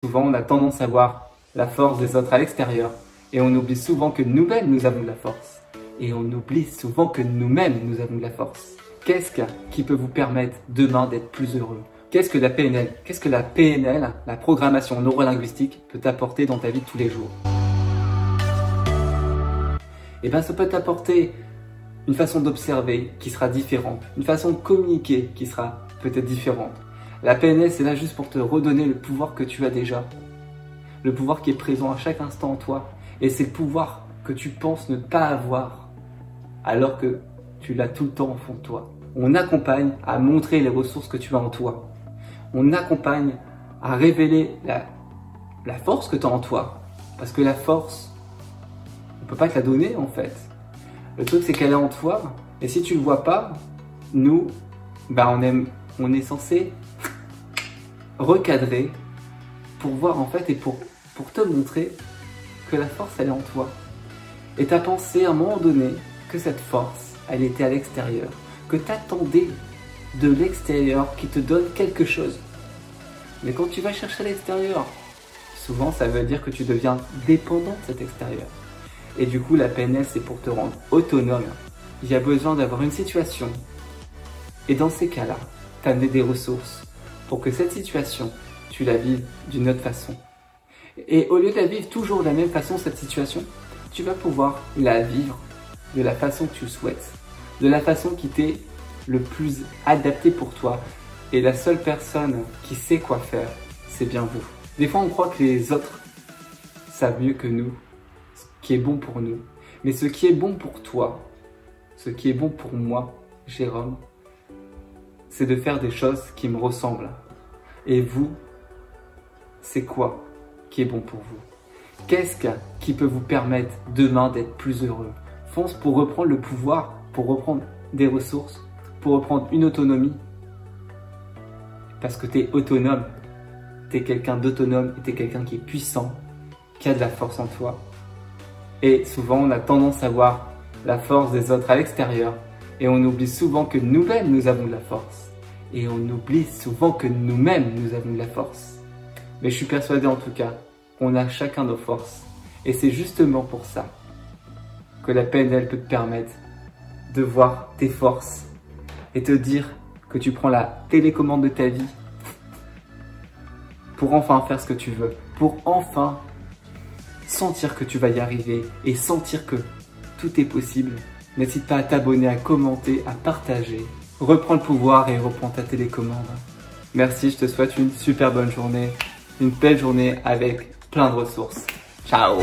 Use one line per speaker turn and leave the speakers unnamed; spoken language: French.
Souvent, on a tendance à voir la force des autres à l'extérieur et on oublie souvent que nous-mêmes, nous avons de la force. Et on oublie souvent que nous-mêmes, nous avons de la force. Qu'est-ce qui peut vous permettre demain d'être plus heureux? Qu'est-ce que la PNL? Qu'est-ce que la PNL, la programmation neurolinguistique, peut t'apporter dans ta vie de tous les jours? Eh bien, ça peut t'apporter une façon d'observer qui sera différente, une façon de communiquer qui sera peut-être différente. La PNL, c'est là juste pour te redonner le pouvoir que tu as déjà, le pouvoir qui est présent à chaque instant en toi. Et c'est le pouvoir que tu penses ne pas avoir, alors que tu l'as tout le temps au fond de toi. On accompagne à montrer les ressources que tu as en toi. On accompagne à révéler la force que tu as en toi. Parce que la force, on ne peut pas te la donner en fait. Le truc, c'est qu'elle est en toi. Et si tu ne le vois pas, nous, on est censé recadrer pour voir en fait et pour te montrer que la force, elle est en toi. Et tu as pensé à un moment donné que cette force, elle était à l'extérieur. Que tu attendais de l'extérieur qui te donne quelque chose. Mais quand tu vas chercher à l'extérieur, souvent ça veut dire que tu deviens dépendant de cet extérieur. Et du coup, la PNL, c'est pour te rendre autonome. Il y a besoin d'avoir une situation. Et dans ces cas-là, t'amener des ressources pour que cette situation, tu la vives d'une autre façon. Et au lieu de la vivre toujours de la même façon, cette situation, tu vas pouvoir la vivre de la façon que tu le souhaites. De la façon qui t'est le plus adaptée pour toi. Et la seule personne qui sait quoi faire, c'est bien vous. Des fois, on croit que les autres savent mieux que nous ce qui est bon pour nous. Mais ce qui est bon pour toi, ce qui est bon pour moi, Jérôme, c'est de faire des choses qui me ressemblent. Et vous, c'est quoi qui est bon pour vous? Qu'est-ce qui peut vous permettre demain d'être plus heureux? Fonce pour reprendre le pouvoir, pour reprendre des ressources, pour reprendre une autonomie. Parce que tu es autonome, tu es quelqu'un d'autonome et tu es quelqu'un qui est puissant, qui a de la force en toi. Et souvent, on a tendance à voir la force des autres à l'extérieur et on oublie souvent que nous-mêmes, nous avons de la force. Et on oublie souvent que nous-mêmes, nous avons de la force. Mais je suis persuadé en tout cas qu'on a chacun nos forces. Et c'est justement pour ça que la PNL peut te permettre de voir tes forces et te dire que tu prends la télécommande de ta vie pour enfin faire ce que tu veux, pour enfin sentir que tu vas y arriver et sentir que tout est possible. N'hésite pas à t'abonner, à commenter, à partager. Reprends le pouvoir et reprends ta télécommande. Merci, je te souhaite une super bonne journée, une belle journée avec plein de ressources. Ciao!